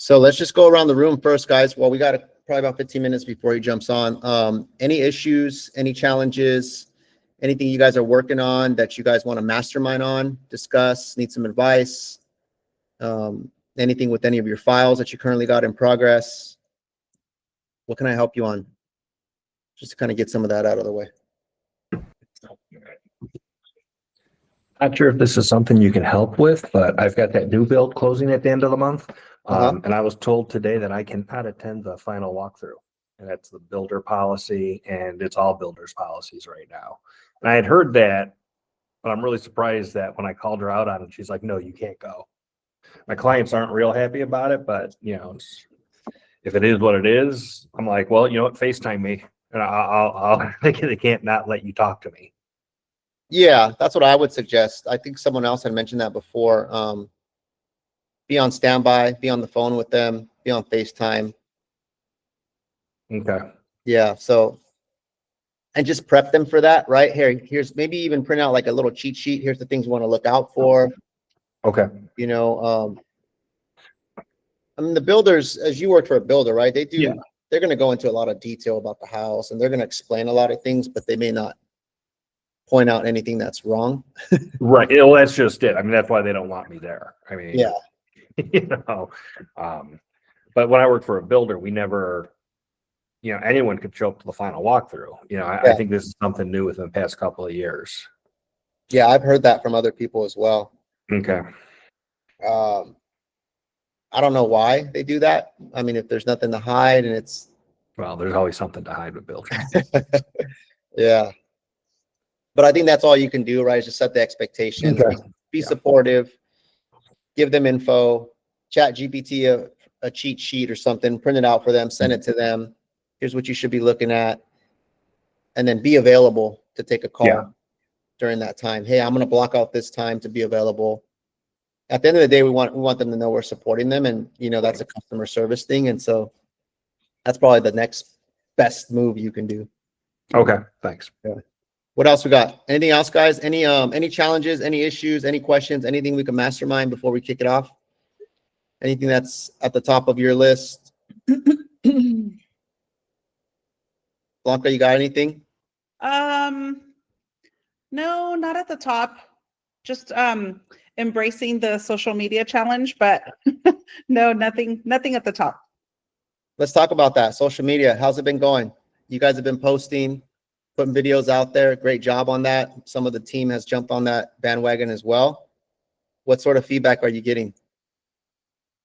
So let's just go around the room first, guys. Well, we got probably about 15 minutes before he jumps on. Any issues, any challenges, anything you guys are working on that you guys want to mastermind on, discuss, need some advice, anything with any of your files that you currently got in progress? What can I help you on? Just to kind of get some of that out of the way. Not sure if this is something you can help with, but I've got that new build closing at the end of the month. And I was told today that I cannot attend the final walkthrough. And that's the builder policy, and it's all builders policies right now. And I had heard that, but I'm really surprised that when I called her out on it, she's like, no, you can't go. My clients aren't real happy about it, but you know, if it is what it is, I'm like, well, you know what, FaceTime me, and they can't not let you talk to me. Yeah, that's what I would suggest. I think someone else had mentioned that before. Be on standby, be on the phone with them, be on FaceTime. Okay. Yeah, so, and just prep them for that, right? Here's maybe even print out like a little cheat sheet. Here's the things you want to look out for. Okay. You know, I mean, the builders, as you work for a builder, right? They do, yeah. They're going to go into a lot of detail about the house, and they're going to explain a lot of things, but they may not point out anything that's wrong. Right. Well, that's just it. I mean, that's why they don't want me there. I mean, yeah. You know, but when I worked for a builder, we never, you know, anyone could show up to the final walkthrough. You know, I think this is something new within the past couple of years. Yeah, I've heard that from other people as well. Okay. I don't know why they do that. I mean, if there's nothing to hide and it's... Well, there's always something to hide with builders. Yeah. But I think that's all you can do, right? Is just set the expectations, okay. Be supportive, give them info, chat GPT a cheat sheet or something, print it out for them, send it to them. Here's what you should be looking at. And then be available to take a call during that time. Hey, I'm going to block out this time to be available. At the end of the day, we want them to know we're supporting them. And, you know, that's a customer service thing. And so that's probably the next best move you can do. Okay, thanks. Yeah. What else we got? Anything else, guys? Any challenges, any issues, any questions, anything we can mastermind before we kick it off? Anything that's at the top of your list? Blanca, you got anything? No, not at the top. Just embracing the social media challenge, but no, nothing at the top. Let's talk about that. Social media, how's it been going? You guys have been posting, putting videos out there. Great job on that. Some of the team has jumped on that bandwagon as well. What sort of feedback are you getting?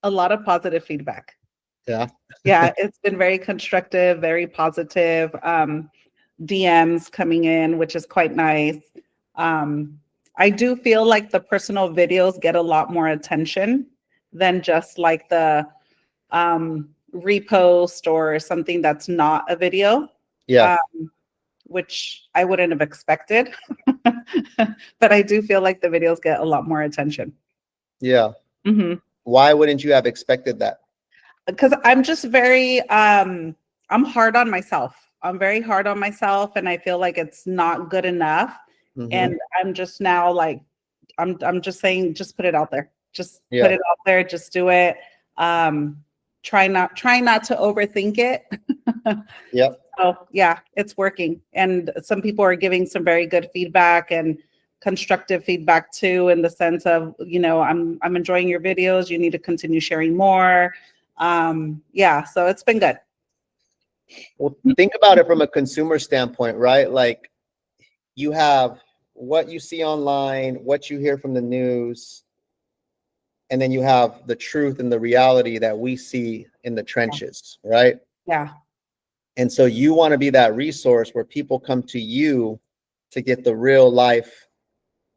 A lot of positive feedback. Yeah. Yeah, it's been very constructive, very positive. DMs coming in, which is quite nice. I do feel like the personal videos get a lot more attention than just like the repost or something that's not a video. Yeah. Which I wouldn't have expected. But I do feel like the videos get a lot more attention. Yeah. Mm-hmm. Why wouldn't you have expected that? Because I'm just very, I'm hard on myself. I'm very hard on myself, and I feel like it's not good enough. Mm-hmm. And I'm just now like, I'm just saying, just put it out there. Just put it out there. Just do it. Try not to overthink it. Yep. So yeah, it's working. And some people are giving some very good feedback and constructive feedback too, in the sense of, you know, I'm enjoying your videos. You need to continue sharing more. Yeah, so it's been good. Well, think about it from a consumer standpoint, right? Like, you have what you see online, what you hear from the news, and then you have the truth and the reality that we see in the trenches, right? Yeah. And so you want to be that resource where people come to you to get the real life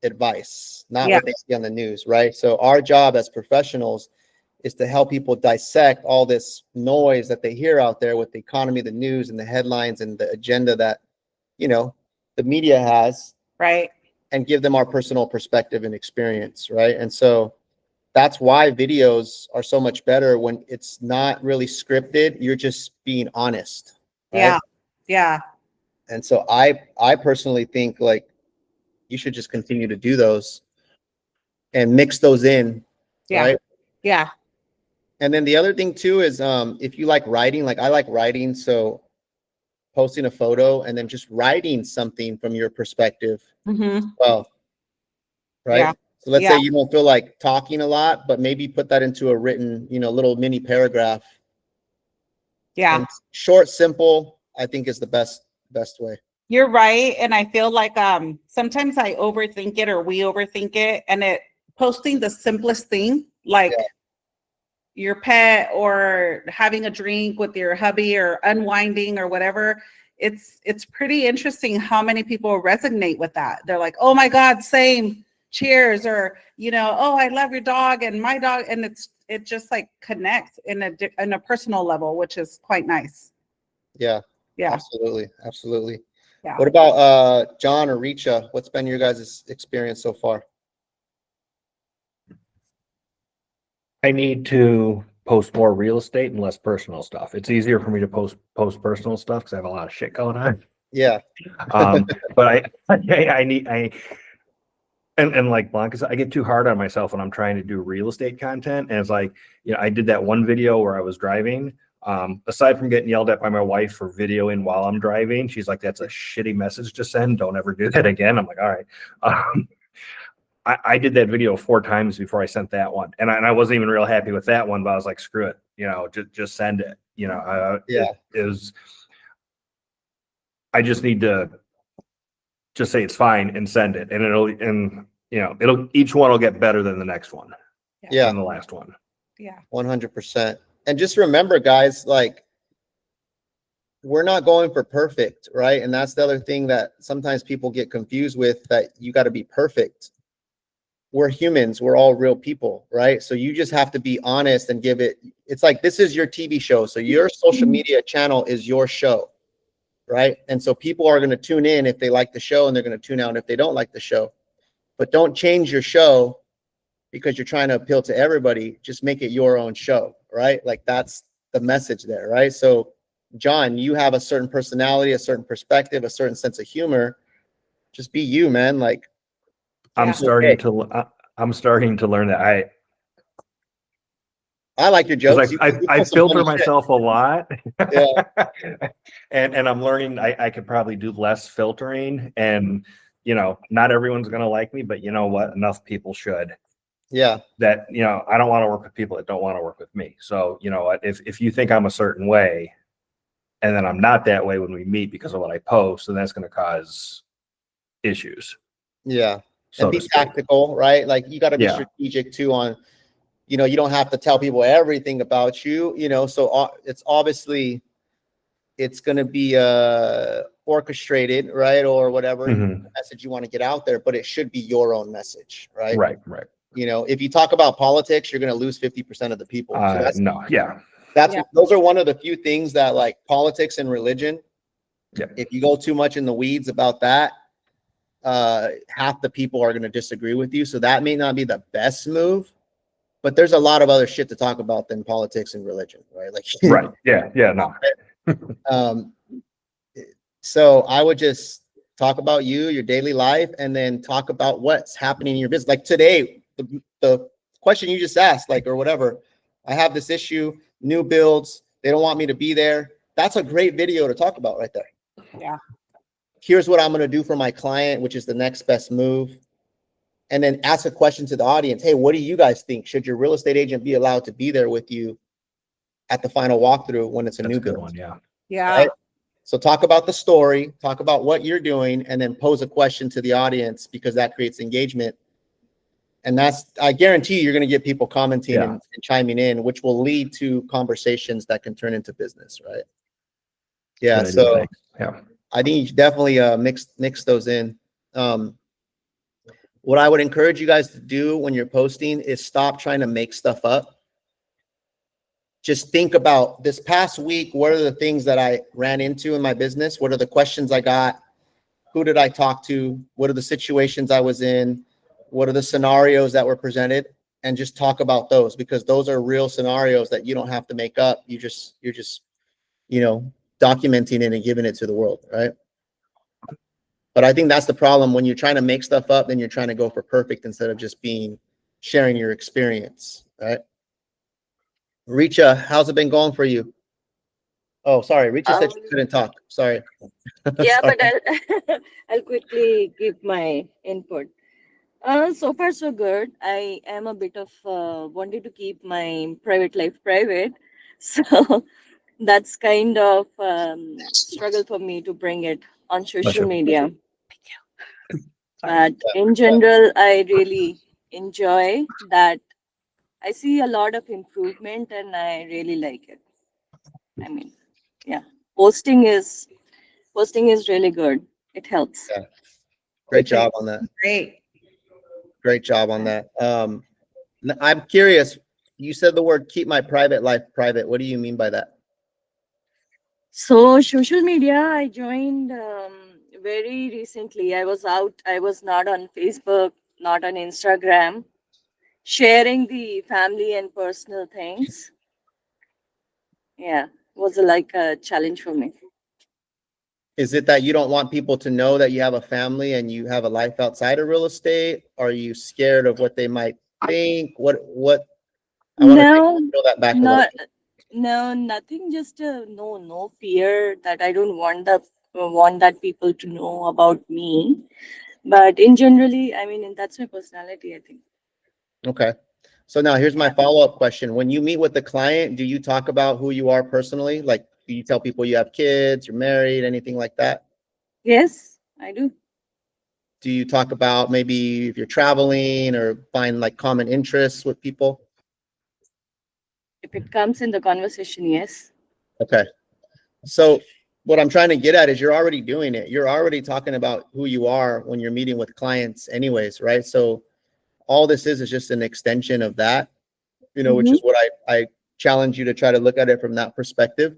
advice, not what they see on the news, right? So our job as professionals is to help people dissect all this noise that they hear out there with the economy, the news, and the headlines and the agenda that, you know, the media has, right? And give them our personal perspective and experience, right? And so that's why videos are so much better when it's not really scripted. You're just being honest. Right? Yeah. Yeah. And so I personally think like you should just continue to do those and mix those in. Yeah. Right? Yeah. And then the other thing too is if you like writing, like I like writing, so posting a photo and then just writing something from your perspective. Well, right. Yeah. So let's say you don't feel like talking a lot, but maybe put that into a written, little mini paragraph. Yeah. And short, simple, I think is the best way. You're right. And I feel like sometimes I overthink it, or we overthink it, and posting the simplest thing, like your pet or having a drink with your hubby or unwinding or whatever. It's pretty interesting how many people resonate with that. They're like, oh my God, same, cheers, or oh, I love your dog and my dog, and it just like connects in a personal level, which is quite nice. Yeah. Yeah. Absolutely. Yeah. What about John or Richa? What's been your guys' experience so far? I need to post more real estate and less personal stuff. It's easier for me to post personal stuff because I have a lot of shit going on. Yeah. But I need and like Blanca said, I get too hard on myself when I'm trying to do real estate content. And it's like, I did that one video where I was driving. Aside from getting yelled at by my wife for videoing while I'm driving, she's like, that's a shitty message to send. Don't ever do that again. I'm like, all right. I did that video 4 times before I sent that one. And I wasn't even real happy with that one, but I was like, screw it, just send it. I just need to just say it's fine and send it. And each one will get better than the next one. Yeah. Than the last one. Yeah. 100%. And just remember, guys, like, we're not going for perfect, right? And that's the other thing that sometimes people get confused with, that you got to be perfect. We're humans. We're all real people, right? So you just have to be honest and it's like, this is your TV show. So your social media channel is your show, right? And so people are going to tune in if they like the show, and they're going to tune out if they don't like the show. But don't change your show because you're trying to appeal to everybody. Just make it your own show, right? Like, that's the message there, right? So John, you have a certain personality, a certain perspective, a certain sense of humor. Just be you, man. Like, I'm starting to learn that I like your jokes. I filter myself a lot. Yeah. and I'm learning I could probably do less filtering, and not everyone's gonna like me, but you know what? Enough people should. Yeah. That I don't want to work with people that don't want to work with me. So if you think I'm a certain way, and then I'm not that way when we meet because of what I post, then that's gonna cause issues. Yeah. So and be tactical, right? Like, you got to be strategic too on, you don't have to tell people everything about you, so it's obviously, it's going to be orchestrated, right? Or whatever message you want to get out there, but it should be your own message, right? Right. If you talk about politics, you're going to lose 50% of the people. So those are one of the few things that, like, politics and religion. Yeah. If you go too much in the weeds about that, half the people are going to disagree with you. So that may not be the best move, but there's a lot of other shit to talk about than politics and religion, right? Like, right. Yeah. No. So I would just talk about your daily life, and then talk about what's happening in your business. Like today, the question you just asked, like, or whatever, I have this issue, new builds, they don't want me to be there. That's a great video to talk about right there. Yeah. Here's what I'm going to do for my client, which is the next best move. And then ask a question to the audience. Hey, what do you guys think? Should your real estate agent be allowed to be there with you at the final walkthrough when it's a new build? One, yeah. Right? So talk about the story, talk about what you're doing, and then pose a question to the audience, because that creates engagement. And I guarantee you're going to get people commenting and chiming in, which will lead to conversations that can turn into business, right? Yeah. So I think you definitely mix those in. What I would encourage you guys to do when you're posting is stop trying to make stuff up. Just think about this past week. What are the things that I ran into in my business? What are the questions I got? Who did I talk to? What are the situations I was in? What are the scenarios that were presented? And just talk about those, because those are real scenarios that you don't have to make up. You're just, documenting it and giving it to the world, right? But I think that's the problem. When you're trying to make stuff up, then you're trying to go for perfect instead of just sharing your experience, right? Richa, how's it been going for you? Oh, sorry. Richa said she couldn't talk. Sorry. Yeah, Sorry. but I'll quickly give my input. So far so good. I am a bit of wanted to keep my private life private, so that's kind of struggle for me to bring it on social Pleasure. media. Sorry. But in general, I really enjoy that. I see a lot of improvement, and I really like it. I mean, yeah, posting is posting is really good. It helps. Yeah. Great job on that. Great. Great job on that. I'm curious. You said the word keep my private life private. What do you mean by that? So social media, I joined very recently. I was out. I was not on Facebook, not on Instagram, sharing the family and personal things. Yeah, was like a challenge for me. Is it that you don't want people to know that you have a family and you have a life outside of real estate? Are you scared of what they might think? What I want to No, peel that back a little. not no, nothing. Just no fear that I don't want that people to know about me. But in generally, I mean, that's my personality. I think. Okay. So now here's my Yeah. follow-up question. When you meet with the client, do you talk about who you are personally? Like, do you tell people you have kids, you're married, anything like that? Yes, I do. Do you talk about maybe if you're traveling or find like common interests with people? If it comes in the conversation, yes. Okay. So what I'm trying to get at is you're already doing it. You're already talking about who you are when you're meeting with clients anyways, right? So all this is just an extension of that, which Mm-hmm. is what I challenge you to try to look at it from that perspective.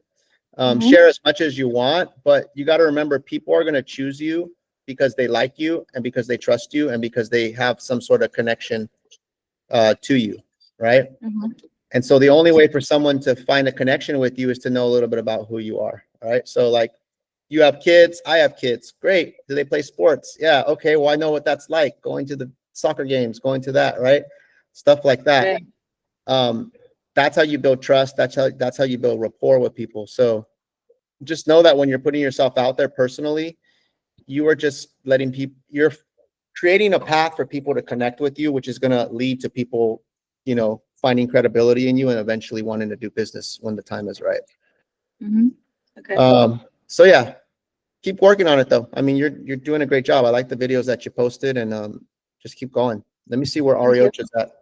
Mm-hmm. Share as much as you want, but you got to remember people are going to choose you because they like you and because they trust you and because they have some sort of connection to you, right? Mm-hmm. And so the only way for someone to find a connection with you is to know a little bit about who you are, all right? So like you have kids, I have kids. Great. Do they play sports? Yeah. Okay. Well, I know what that's like, going to the soccer games, going to that, right? Stuff like that. Right. Um, that's how you build trust. That's how you build rapport with people. So just know that when you're putting yourself out there personally, you are just letting people, you're creating a path for people to connect with you, which is going to lead to people, finding credibility in you and eventually wanting to do business when the time is right. Mm-hmm. Okay. So yeah, keep working on it though. I mean, you're doing a great job. I like the videos that you posted and just keep going. Let me see where Thank you. Ariocha's at.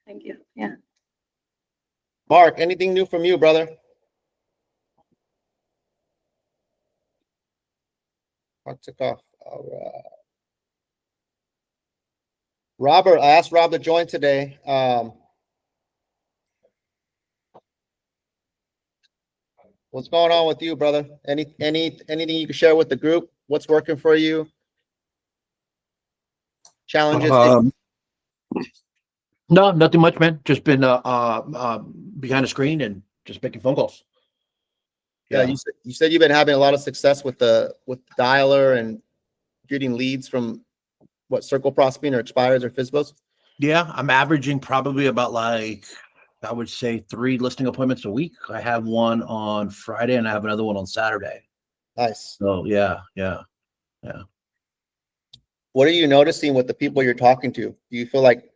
Thank you. Yeah. Mark, anything new from you, brother? Mark took off. All right. Robert, I asked Rob to join today. What's going on with you, brother? Anything you can share with the group? What's working for you? Challenges? No, nothing much, man. Just been behind the screen and just making phone calls. Yeah, you said you've been having a lot of success with dialer and getting leads from what, circle prospecting or expires or FISBOs? Yeah, I'm averaging probably about I would say 3 listing appointments a week. I have one on Friday and I have another one on Saturday. Nice. So yeah. What are you noticing with the people you're talking to? Do you feel like,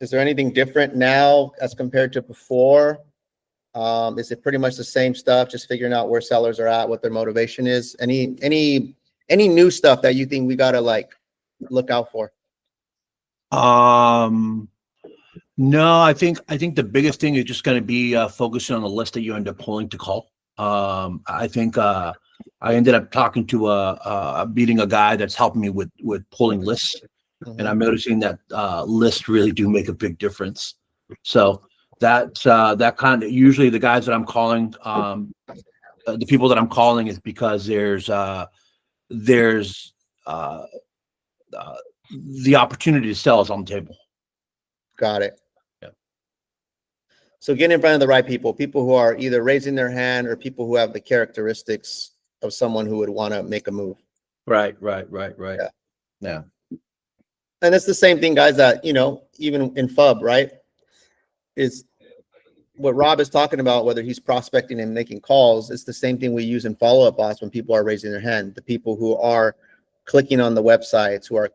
is there anything different now as compared to before? Is it pretty much the same stuff, just figuring out where sellers are at, what their motivation is? Any new stuff that you think we gotta look out for? No, I think the biggest thing is just going to be focusing on the list that you end up pulling to call. I think I ended up talking to meeting a guy that's helping me with pulling lists, and I'm noticing that lists really do make a big difference. So that kind of, usually the guys that I'm calling, the people that I'm calling is because there's the opportunity to sell is on the table. Got it. Yeah. So get in front of the right people who are either raising their hand or people who have the characteristics of someone who would want to make a move. Right. Yeah. And it's the same thing, guys, that, even in FUB, right? Is what Rob is talking about, whether he's prospecting and making calls, it's the same thing we use in follow-up boss when people are raising their hand. The people who are clicking on the websites, who are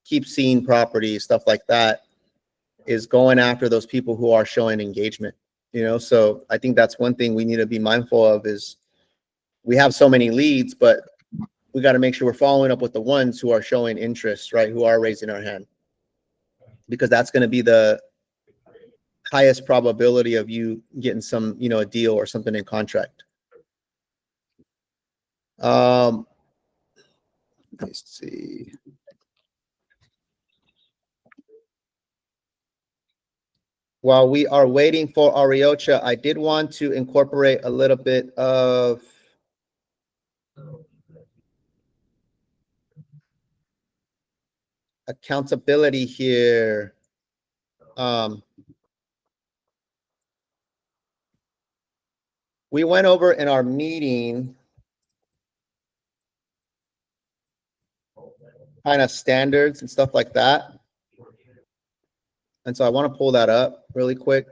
keep seeing properties, stuff like that, is going after those people who are showing engagement. So I think that's one thing we need to be mindful of is we have so many leads, but we got to make sure we're following up with the ones who are showing interest, right? Who are raising our hand, because that's going to be the highest probability of you getting some, a deal or something in contract. Let's see. While we are waiting for Ariocha, I did want to incorporate a little bit of accountability here. We went over in our meeting kind of standards and stuff like that. And so I want to pull that up really quick.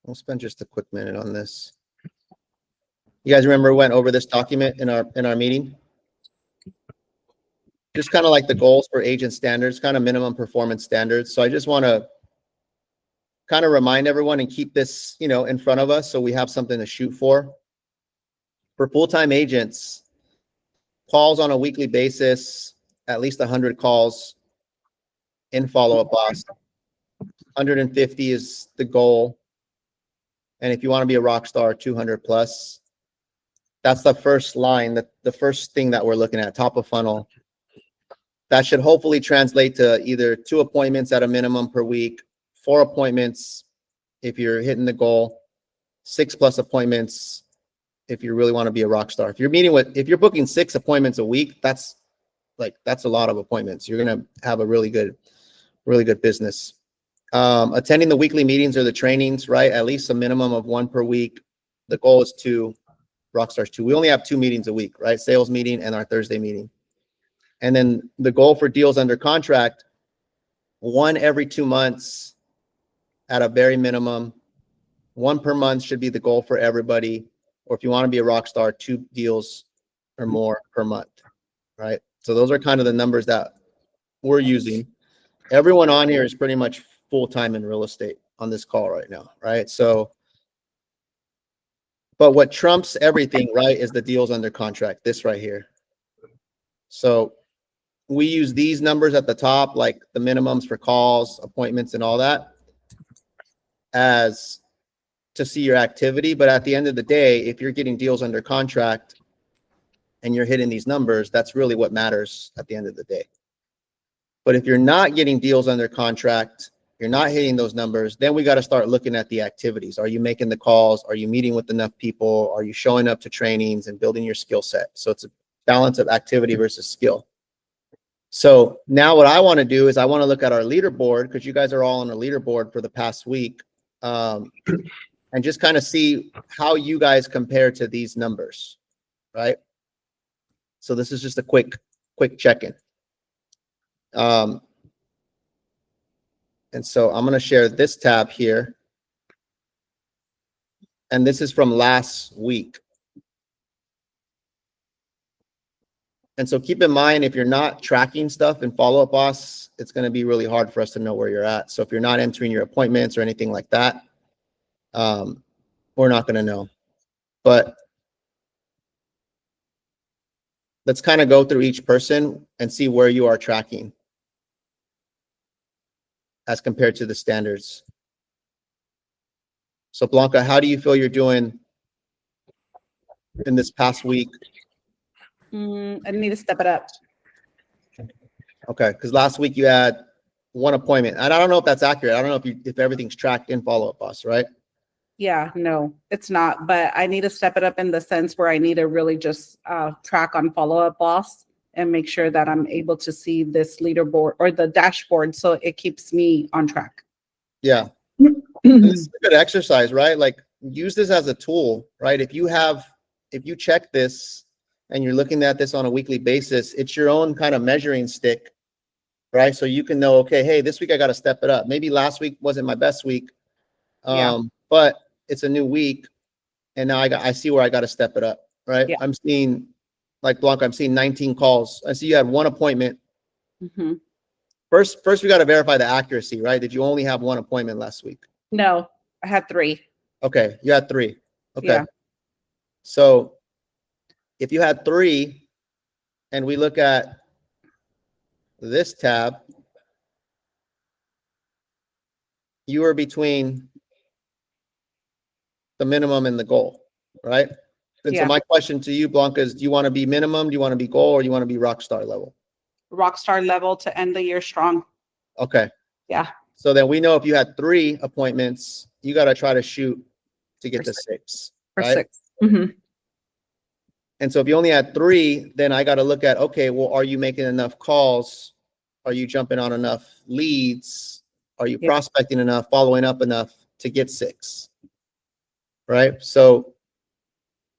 We'll spend just a quick minute on this. You guys remember we went over this document in our meeting? Just kind of like the goals for agent standards, kind of minimum performance standards. So I just want to kind of remind everyone and keep this, in front of us so we have something to shoot for. For full-time agents, calls on a weekly basis, at least 100 calls in follow-up boss. 150 is the goal. And if you want to be a rock star, 200 plus. That's the first line, the first thing that we're looking at, top of funnel. That should hopefully translate to either 2 appointments at a minimum per week, 4 appointments if you're hitting the goal, 6+ appointments if you really want to be a rock star. If you're booking 6 appointments a week, that's a lot of appointments. You're going to have a really good business. Attending the weekly meetings or the trainings, right? At least a minimum of 1 per week. The goal is 2, Rockstars 2. We only have 2 meetings a week, right? Sales meeting and our Thursday meeting. And then the goal for deals under contract, 1 every 2 months at a very minimum. 1 per month should be the goal for everybody. Or if you want to be a rock star, 2 deals or more per month, right? So those are kind of the numbers that we're using. Everyone on here is pretty much full-time in real estate on this call right now, right? So, but what trumps everything, right, is the deals under contract, this right here. So we use these numbers at the top, like the minimums for calls, appointments, and all that, as to see your activity. But at the end of the day, if you're getting deals under contract and you're hitting these numbers, that's really what matters at the end of the day. But if you're not getting deals under contract, you're not hitting those numbers, then we got to start looking at the activities. Are you making the calls? Are you meeting with enough people? Are you showing up to trainings and building your skill set? So it's a balance of activity versus skill. So now what I want to do is I want to look at our leaderboard, because you guys are all on a leaderboard for the past week, and just kind of see how you guys compare to these numbers, right? So this is just a quick check-in. And so I'm going to share this tab here. And this is from last week. And so keep in mind, if you're not tracking stuff in follow-up boss, it's going to be really hard for us to know where you're at. So if you're not entering your appointments or anything like that, we're not going to know. But let's kind of go through each person and see where you are tracking as compared to the standards. So Blanca, how do you feel you're doing in this past week? I need to step it up. Okay, because last week you had 1 appointment. And I don't know if that's accurate. I don't know if everything's tracked in follow-up boss, right? Yeah, no, it's not. But I need to step it up in the sense where I need to really just track on follow-up boss and make sure that I'm able to see this leaderboard or the dashboard so it keeps me on track. Yeah. This is a good exercise, right? Like, use this as a tool, right? If you check this and you're looking at this on a weekly basis, it's your own kind of measuring stick, right? So you can know, okay, hey, this week I got to step it up. Maybe last week wasn't my best week, but it's a new week, and now I see where I got to step it up, right? Yeah. I'm seeing, like Blanca, I'm seeing 19 calls. I see you had one appointment. Mm-hmm. First, we got to verify the accuracy, right? Did you only have one appointment last week? No, I had 3. Okay, you had 3. Okay. Yeah. So if you had 3, and we look at this tab, you were between the minimum and the goal, right? And so my question to you, Blanca, is do you want to be minimum, do you want to be goal, or do you want to be rock star level? Rock star level to end the year strong. Okay. Yeah. So then we know if you had 3 appointments, you got to try to shoot to get to 6. For right? 6. Mm-hmm. And so if you only had 3, then I got to look at, okay, well, are you making enough calls? Are you jumping on enough leads? Are you prospecting enough, following up enough to get 6? Right? So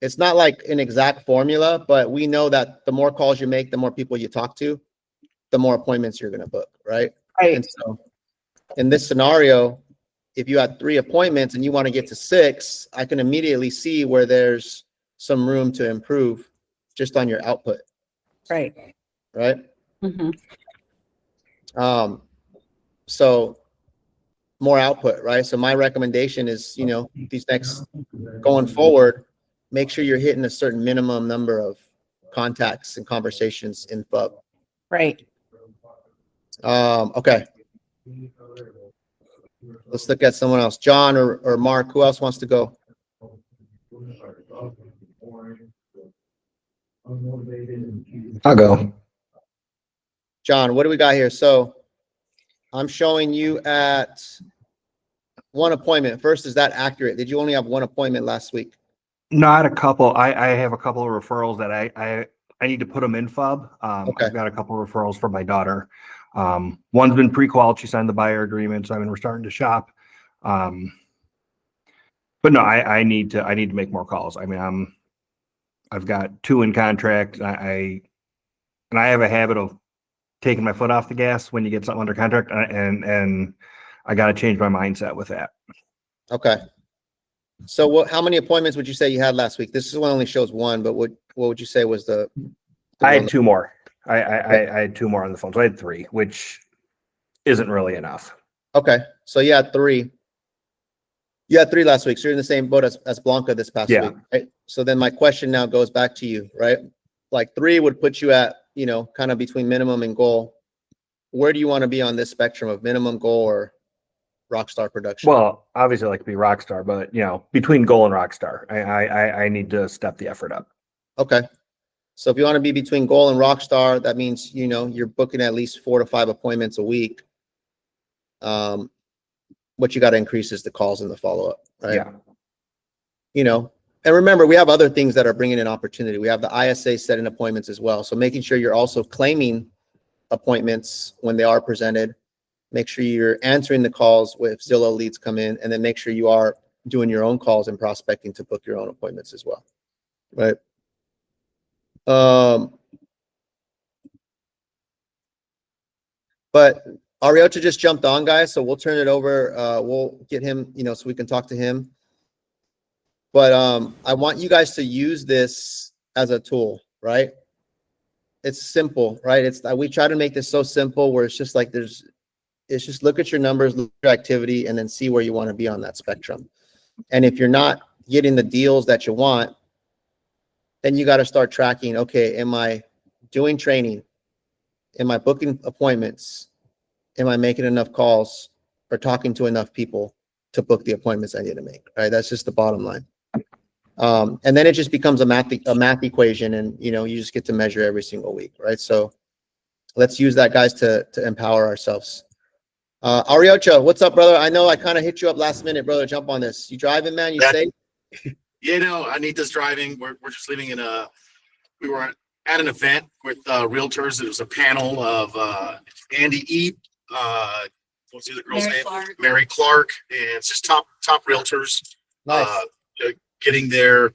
it's not like an exact formula, but we know that the more calls you make, the more people you talk to, the more appointments you're going to book, right? Right. And so in this scenario, if you had 3 appointments and you want to get to 6, I can immediately see where there's some room to improve just on your output. Right. Right. Mm-hmm. So more output, right? So my recommendation is, these next going forward, make sure you're hitting a certain minimum number of contacts and conversations in FUB. Right. Okay. Let's look at someone else. John or Mark, who else wants to go? I'll go. John, what do we got here? So I'm showing you at 1 appointment. First, is that accurate? Did you only have 1 appointment last week? Not a couple. I have a couple of referrals that I need to put them in FUB. Okay. I've got a couple of referrals from my daughter. One's been pre-qualified. She signed the buyer agreement, so I mean, we're starting to shop. But no, I need to make more calls. I mean, I've got 2 in contract. I have a habit of taking my foot off the gas when you get something under contract, and I got to change my mindset with that. Okay. So how many appointments would you say you had last week? This one only shows 1, but what would you say was the I one had 2 more. I had 2 more on the phone, so I had 3, which isn't really enough. Okay. So you had 3. You had 3 last week. So you're in the same boat as Blanca this past week, right? So then my question now goes back to you, right? Like 3 would put you at, kind of between minimum and goal. Where do you want to be on this spectrum of minimum, goal, or rockstar production? Well, obviously I like to be rockstar, but between goal and rockstar, I need to step the effort up. Okay. So if you want to be between goal and rockstar, that means, you're booking at least 4 to 5 appointments a week. What you got to increase is the calls and the follow-up, right? Yeah. And remember, we have other things that are bringing in opportunity. We have the ISA setting appointments as well. So making sure you're also claiming appointments when they are presented. Make sure you're answering the calls if Zillow leads come in, and then make sure you are doing your own calls and prospecting to book your own appointments as well, right? But Ariota just jumped on, guys, so we'll turn it over. We'll get him, so we can talk to him. But I want you guys to use this as a tool, right? It's simple, right? We try to make this so simple where it's just like it's just look at your numbers, look at your activity, and then see where you want to be on that spectrum. And if you're not getting the deals that you want, then you got to start tracking, okay, am I doing training? Am I booking appointments? Am I making enough calls or talking to enough people to book the appointments I need to make, right? That's just the bottom line. And then it just becomes a math equation, and you just get to measure every single week, right? So let's use that, guys, to empower ourselves. Ariocha, what's up, brother? I know I kind of hit you up last minute, brother. Jump on this. You driving, man? You safe? Anita's driving. We're just leaving we were at an event with realtors. It was a panel of Andy E. What's the other girl's name? Mary Clark, and it's just top realtors. Nice. Getting their,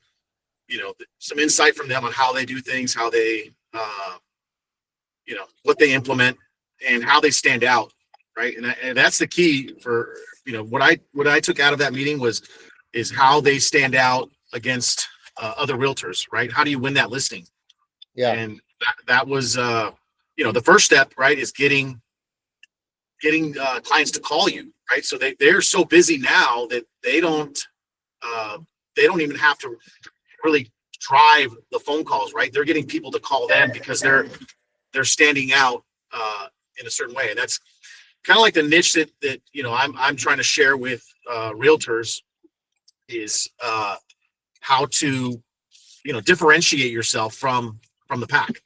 some insight from them on how they do things, how they, what they implement. and how they stand out, right? And that's the key for, what I took out of that meeting is how they stand out against other realtors, right? How do you win that listing? Yeah. And that was, the first step, right, is getting clients to call you, right? So they're so busy now that they don't even have to really drive the phone calls, right? They're getting people to call them because they're standing out in a certain way. And that's kind of like the niche that I'm trying to share with realtors is how to differentiate yourself from the pack.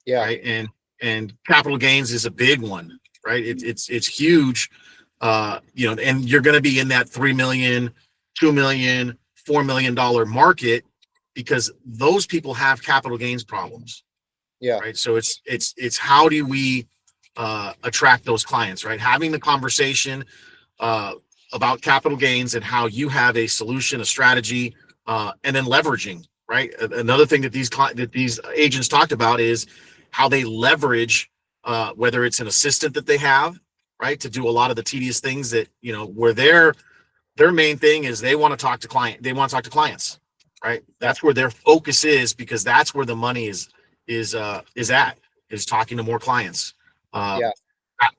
Yeah. Right. And capital gains is a big one, right? It's huge. And you're going to be in that 3 million, 2 million, $4 million market because those people have capital gains problems. Yeah. Right. So it's how do we attract those clients, right? Having the conversation about capital gains and how you have a solution, a strategy, and then leveraging, right? Another thing that these agents talked about is how they leverage, whether it's an assistant that they have, right, to do a lot of the tedious things that, where their main thing is they want to talk to clients, right? That's where their focus is because that's where the money is talking to more clients.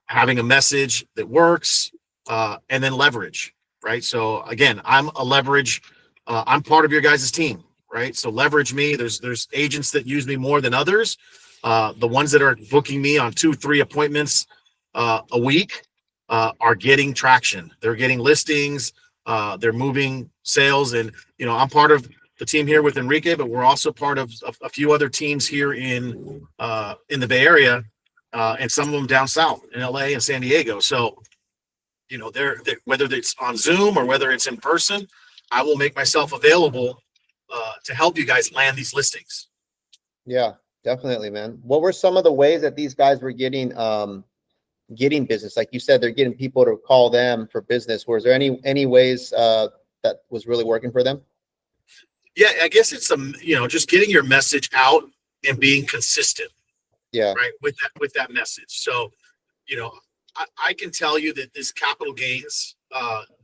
Having a message that works, and then leverage, right? So again, I'm a leverage. I'm part of your guys' team, right? So leverage me. There's agents that use me more than others. The ones that are booking me on 2-3 appointments a week are getting traction. They're getting listings. They're moving sales, and I'm part of the team here with Enrique, but we're also part of a few other teams here in the Bay Area, and some of them down south in LA and San Diego. So, they're whether it's on Zoom or whether it's in person, I will make myself available to help you guys land these listings. Yeah, definitely, man. What were some of the ways that these guys were getting business? Like you said, they're getting people to call them for business. Was there any ways that was really working for them? Yeah, I guess it's just getting your message out and being consistent. Yeah. Right. With that message. So, I can tell you that this capital gains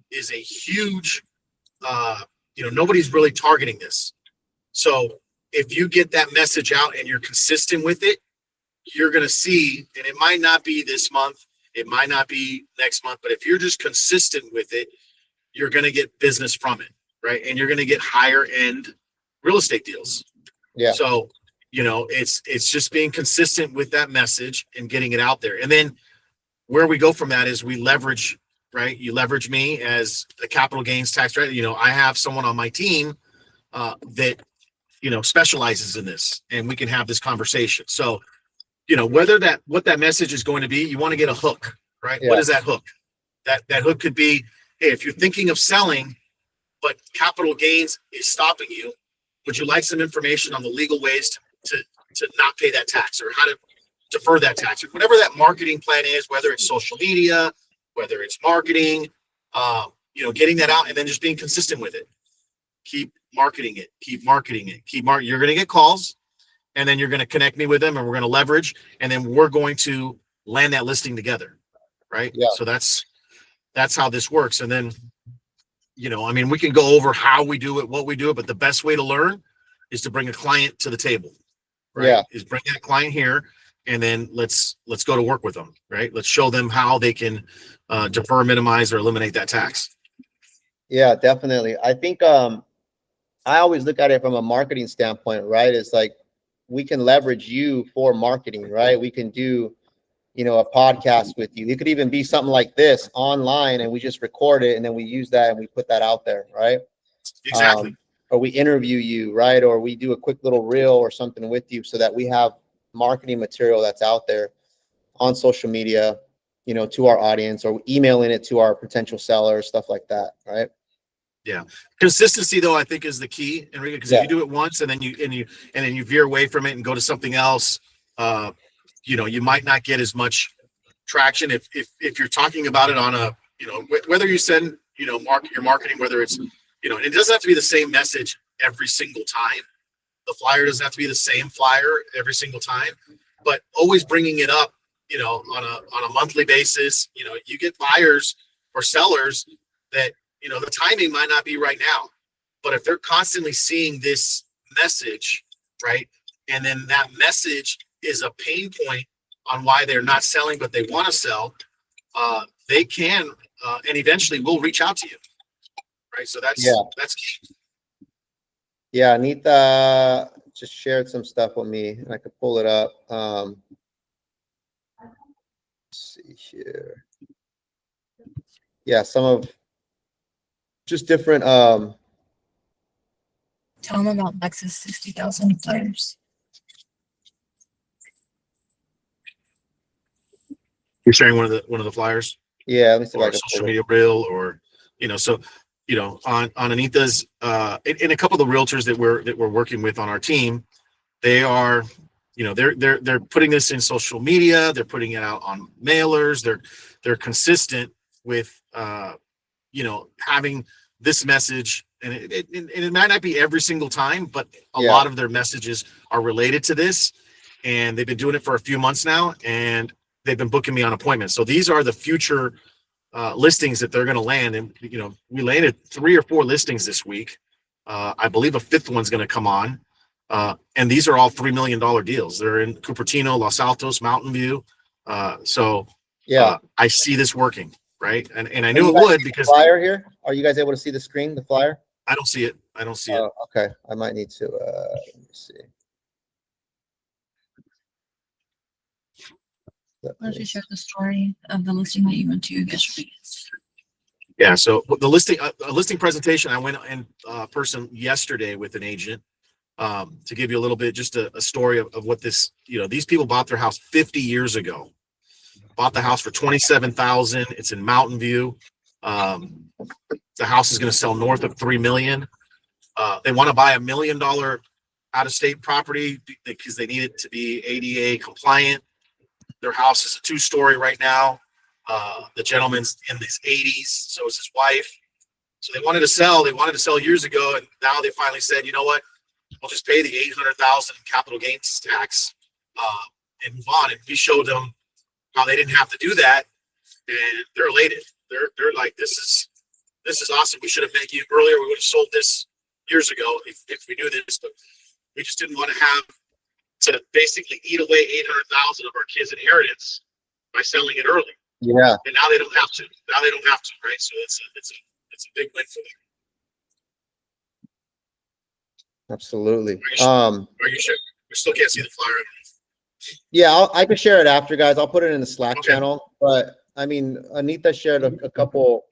is a huge, nobody's really targeting this. So if you get that message out and you're consistent with it, you're going to see, and it might not be this month, it might not be next month, but if you're just consistent with it, you're going to get business from it. Right. And you're going to get higher end real estate deals. Yeah. So, it's just being consistent with that message and getting it out there. And then where we go from that is we leverage, right? You leverage me as a capital gains tax strategy. I have someone on my team that, specializes in this, and we can have this conversation. So, what that message is going to be, you want to get a hook, right? Yeah. What is that hook? That hook could be, hey, if you're thinking of selling, but capital gains is stopping you, would you like some information on the legal ways to not pay that tax, or how to defer that tax, or whatever that marketing plan is, whether it's social media, whether it's marketing, getting that out and then just being consistent with it. Keep marketing it. You're going to get calls, and then you're going to connect me with them, and we're going to leverage, and then we're going to land that listing together. Right. Yeah. So that's how this works. And then, we can go over how we do it, what we do it, but the best way to learn is to bring a client to the table. Right. Yeah. Is bring that client here, and then let's go to work with them. Right. Let's show them how they can defer, minimize, or eliminate that tax. Yeah, definitely. I think I always look at it from a marketing standpoint, right? It's like we can leverage you for marketing, right? We can do, a podcast with you. It could even be something like this online, and we just record it, and then we use that and we put that out there, right? Exactly. Or we interview you, right? Or we do a quick little reel or something with you so that we have marketing material that's out there on social media, to our audience, or emailing it to our potential sellers, stuff like that, right? Yeah. Consistency, though, I think is the key, Enrique, because if you do it once and then you veer away from it and go to something else, you might not get as much traction if you're talking about it on a, whether you send, your marketing, whether it's, it doesn't have to be the same message every single time. The flyer doesn't have to be the same flyer every single time, but always bringing it up on a monthly basis. You get buyers or sellers that, the timing might not be right now, but if they're constantly seeing this message, right? And then that message is a pain point on why they're not selling, but they want to sell, they can, and eventually will reach out to you. Right. So that's key. Yeah. Anita just shared some stuff with me and I could pull it up. Let's see here. Yeah. Some of just different, Tell them about Lexus 60,000 players. You're sharing one of the flyers, yeah. Let me see if I or a can social pull it. media reel, or so on Anita's and a couple of the realtors that we're working with on our team, they are, they're putting this in social media, they're putting it out on mailers, they're consistent with having this message, and it might not be every single time, but a lot of their messages are related to this, and they've been doing it for a few months now, and they've been booking me on appointments. So these are the future listings that they're going to land. And, we landed 3 or 4 listings this week. I believe a 5th one's going to come on. And these are all $3 million deals. They're in Cupertino, Los Altos, Mountain View. I see this working, right? And I knew it would, because Flyer here. Are you guys able to see the screen, the flyer? I don't see it. Okay. I might need to, let me see. Why don't you share the story of the listing that you went to yesterday? Yeah. So the listing presentation, I went in person yesterday with an agent to give you a little bit, just a story of what this, these people bought their house 50 years ago, bought the house for $27,000. It's in Mountain View. The house is going to sell north of $3 million. They want to buy $1 million out-of-state property because they need it to be ADA compliant. Their house is a 2-story right now. The gentleman's in his 80s, so is his wife. So they wanted to sell. They wanted to sell years ago, and now they finally said, you know what? We'll just pay the $800,000 capital gains tax and move on. And we showed them how they didn't have to do that, and they're elated. They're like, this is awesome. We should have met you earlier. We would have sold this years ago if we knew this, but we just didn't want to have to basically eat away $800,000 of our kids' inheritance by selling it early. Yeah. And now they don't have to. Right? So it's a big win for them. Absolutely. Are you sure? We still can't see the flyer. Yeah, I can share it after, guys. I'll put it in the Slack Okay. channel. But I mean, Anita shared a couple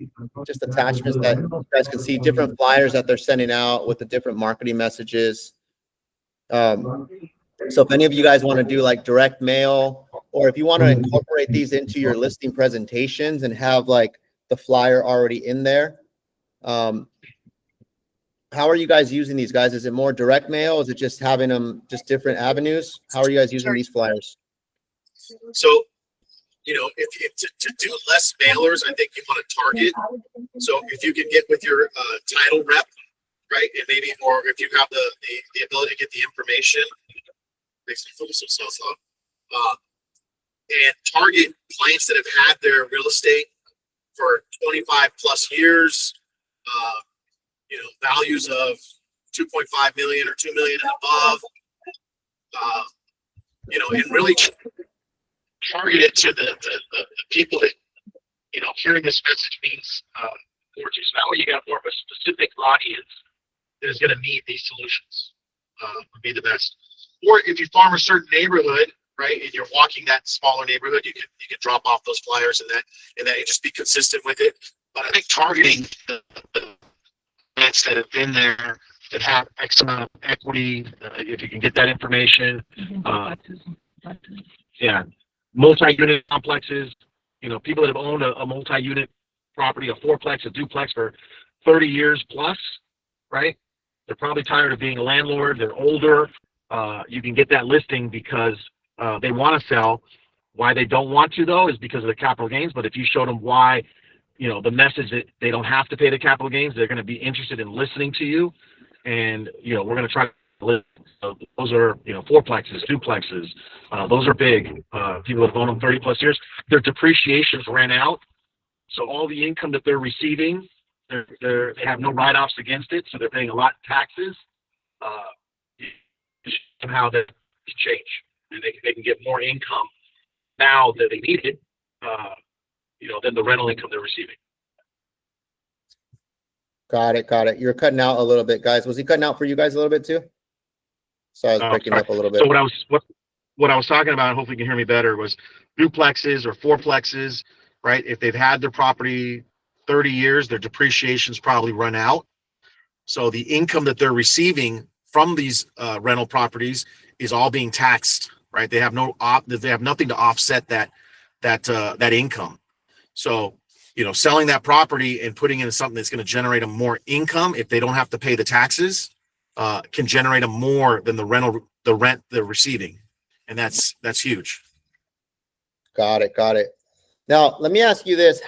just attachments that you guys can see, different flyers that they're sending out with the different marketing messages. So if any of you guys want to do like direct mail, or if you want to incorporate these into your listing presentations and have like the flyer already in there, how are you guys using these, guys? Is it more direct mail? Is it just having them just different avenues? How are you guys using these flyers? So, if to do less mailers, I think you want to target. So if you can get with your title rep, right, and maybe, or if you have the ability to get the information, makes me focus on self-love, and target clients that have had their real estate for 25 plus years, values of 2.5 million or 2 million and above, and really target it to the people that, hearing this message means more to. So that way you got more of a specific audience that is going to need these solutions, would be the best. Or if you farm a certain neighborhood, right, and you're walking that smaller neighborhood, you can drop off those flyers and that you just be consistent with it. But I think targeting the clients that have been there, that have X amount of equity, if you can get that information, multi-unit complexes, people that have owned a multi-unit property, a 4-plex, a duplex for 30 years plus, right? They're probably tired of being a landlord. They're older. You can get that listing because they want to sell. Why they don't want to, though, is because of the capital gains. But if you show them why, the message that they don't have to pay the capital gains, they're going to be interested in listening to you. And, we're going to try So those are, fourplexes, duplexes. Those are big. People have owned them 30 plus years. Their depreciations ran out. So all the income that they're receiving, they have no write-offs against it. So they're paying a lot in taxes. Somehow that change, and they can get more income now that they need it, than the rental income they're receiving. Got it. You're cutting out a little bit, guys. Was he cutting out for you guys a little bit too? So I was breaking Sorry. up a little bit. So what I was talking about, hopefully you can hear me better, was duplexes or fourplexes, right? If they've had their property 30 years, their depreciation's probably run out. So the income that they're receiving from these rental properties is all being taxed, right? They have nothing to offset that income. So, selling that property and putting in something that's going to generate them more income, if they don't have to pay the taxes, can generate them more than the rent they're receiving. And that's huge. Got it. Now, let me ask you this.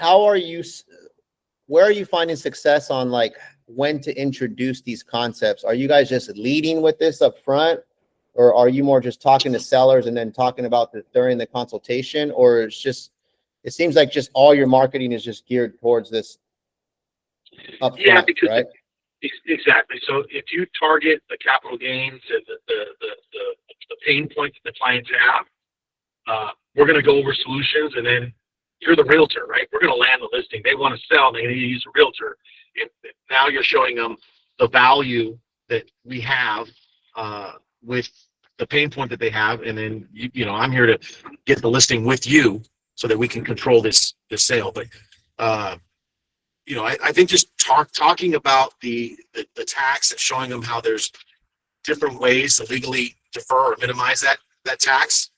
Where are you finding success on like when to introduce these concepts? Are you guys just leading with this up front, or are you more just talking to sellers and then talking about it during the consultation? Or it seems like just all your marketing is just geared towards this up front, because right? Exactly. So if you target the capital gains and the pain points that the clients have, we're going to go over solutions, and then you're the realtor, right? We're going to land the listing. They want to sell, they need to use a realtor. And now you're showing them the value that we have with the pain point that they have, and then I'm here to get the listing with you so that we can control this sale. But I think just talking about the tax and showing them how there's different ways to legally defer or minimize that tax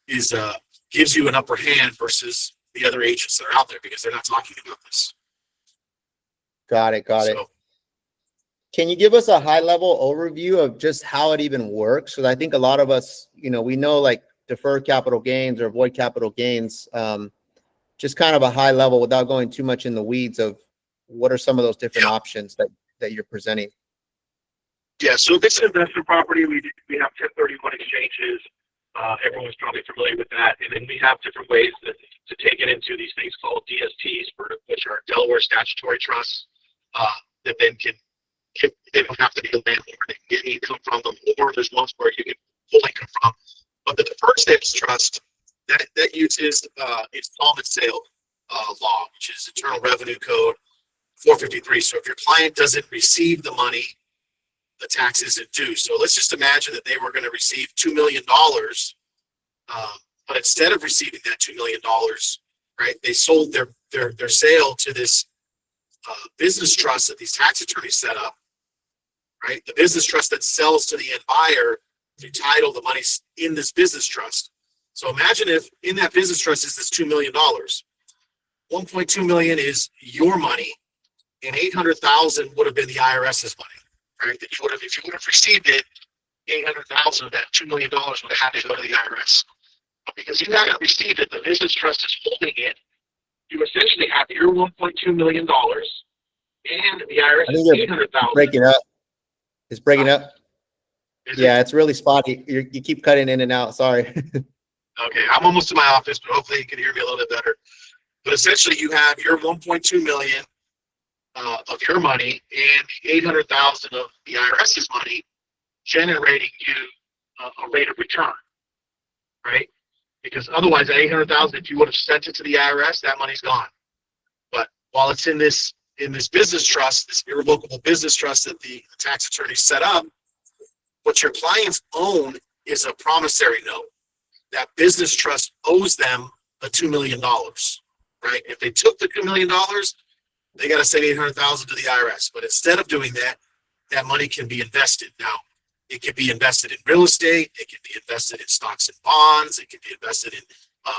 gives you an upper hand versus the other agents that are out there, because they're not talking about this. Got it. Can you give us a high level overview of just how it even works? Because I think a lot of us, we know like deferred capital gains or avoid capital gains, just kind of a high level without going too much in the weeds of what are some of those different options that you're presenting. Yeah, so this is investment property. We have 1031 exchanges. Everyone's probably familiar with that. And then we have different ways to take it into these things called DSTs, which are Delaware statutory trusts, that then they don't have to be a landlord. They can get income from them, or there's ones where you can pull income from. But the deferred status trust, that uses installment sale law, which is Internal Revenue Code 453. So if your client doesn't receive the money, the tax isn't due. So let's just imagine that they were going to receive $2 million, but instead of receiving that $2 million, right, they sold their sale to this business trust that these tax attorneys set up, right? The business trust that sells to the end buyer through title, the money's in this business trust. So imagine if in that business trust is this $2 million, 1.2 million is your money, and 800,000 would have been the IRS's money. Right? That if you would have received it, 800,000 of that $2 million would have had to go to the IRS. But because you haven't received it, the business trust is holding it. You essentially have your $1.2 million, and the IRS is 800,000. Breaking up. It's breaking up. It's really spotty. You keep cutting in and out. Sorry. Okay, I'm almost to my office, but hopefully you can hear me a little bit better. But essentially, you have your 1.2 million. Of your money and the 800,000 of the IRS's money generating you a rate of return, right? Because otherwise, that 800,000, if you would have sent it to the IRS, that money's gone. But while it's in this business trust, this irrevocable business trust that the tax attorney set up, what your clients own is a promissory note. That business trust owes them the $2 million, right? If they took the $2 million, they got to send 800,000 to the IRS. But instead of doing that, that money can be invested. Now, it can be invested in real estate. It can be invested in stocks and bonds. It can be invested in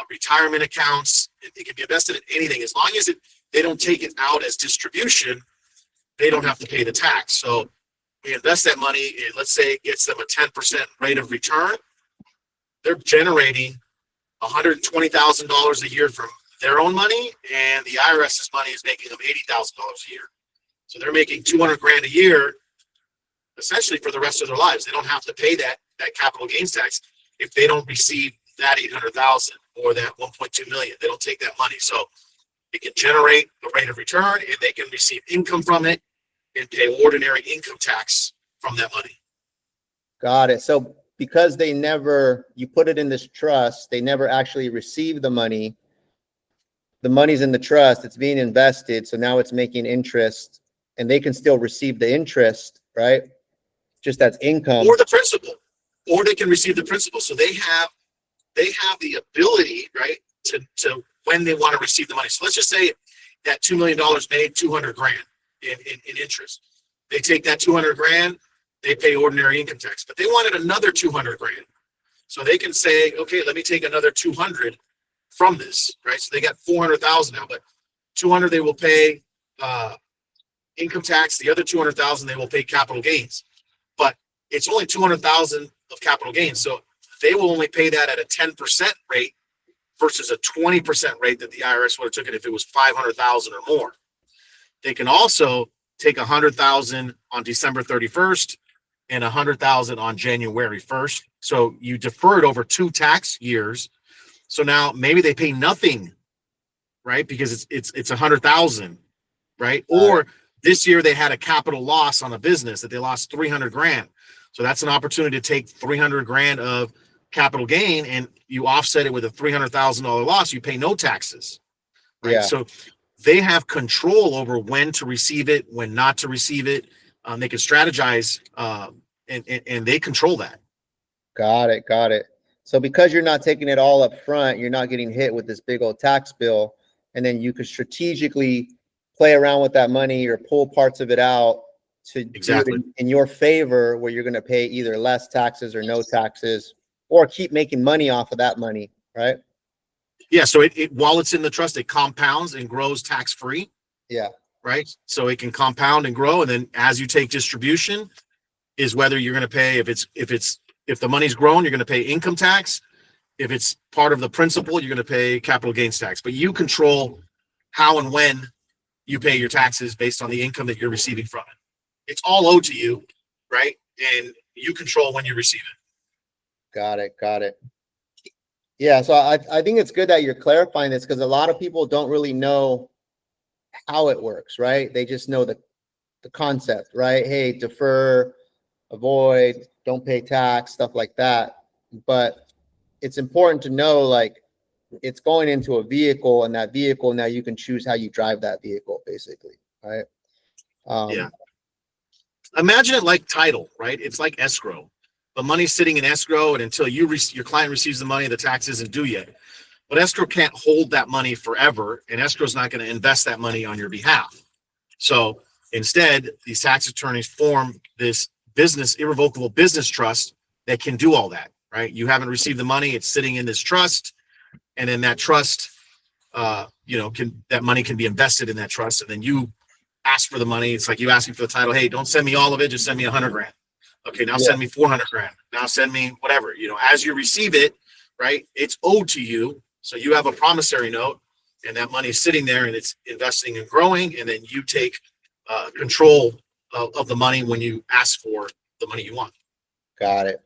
retirement accounts. It can be invested in anything. As long as they don't take it out as distribution, they don't have to pay the tax. So we invest that money. Let's say it gets them a 10% rate of return. They're generating $120,000 a year from their own money, and the IRS's money is making them $80,000 a year. So they're making $200,000 a year. essentially for the rest of their lives. They don't have to pay that capital gains tax if they don't receive that 800,000 or that 1.2 million. They don't take that money. So it can generate a rate of return, and they can receive income from it and pay ordinary income tax from that money. Got it. So because you put it in this trust, they never actually receive the money. The money's in the trust, it's being invested. So now it's making interest, and they can still receive the interest, right? Just that's income. Or the principal, or they can receive the principal. So they have the ability, right, to when they want to receive the money. So let's just say that $2 million made 200 grand in interest. They take that 200 grand, they pay ordinary income tax, but they wanted another 200 grand. So they can say, okay, let me take another 200 from this, right? So they got 400,000 now, but 200 they will pay income tax. The other 200,000 they will pay capital gains, but it's only 200,000 of capital gains. So they will only pay that at a 10% rate versus a 20% rate that the IRS would have took it if it was 500,000 or more. They can also take 100,000 on December 31st and 100,000 on January 1st. So you defer it over 2 tax years. So now maybe they pay nothing, right? Because it's 100,000, right? Or this year they had a capital loss on a business that they lost 300 grand. So that's an opportunity to take 300 grand of capital gain, and you offset it with a $300,000 loss. You pay no taxes, right? Yeah. So they have control over when to receive it, when not to receive it. They can strategize, and they control that. Got it. So because you're not taking it all up front, you're not getting hit with this big old tax bill, and then you could strategically play around with that money or pull parts of it out to Exactly. do it in your favor, where you're going to pay either less taxes or no taxes, or keep making money off of that money, right? Yeah. So it while it's in the trust, it compounds and grows tax free. Yeah. Right. So it can compound and grow, and then as you take distribution, is whether you're going to pay if the money's grown, you're going to pay income tax. If it's part of the principal, you're going to pay capital gains tax. But you control how and when you pay your taxes based on the income that you're receiving from it. It's all owed to you, right? And you control when you receive it. Got it. Yeah, so I think it's good that you're clarifying this, because a lot of people don't really know how it works, right? They just know the concept, right? Hey, defer, avoid, don't pay tax, stuff like that. But it's important to know, like, it's going into a vehicle, and that vehicle, now you can choose how you drive that vehicle, basically, right? Yeah. Imagine it like title, right? It's like escrow. The money's sitting in escrow, and until your client receives the money, the tax isn't due yet. But escrow can't hold that money forever, and escrow's not going to invest that money on your behalf. So instead, these tax attorneys form this irrevocable business trust that can do all that, right? You haven't received the money, it's sitting in this trust, and then that trust, that money can be invested in that trust, and then you ask for the money. It's like you asking for the title. Hey, don't send me all of it, just send me 100 grand. Okay, now send me 400 grand. Now send me whatever. As you receive it, right, it's owed to you. So you have a promissory note, and that money is sitting there, and it's investing and growing, and then you take control of the money when you ask for the money you want. Got it.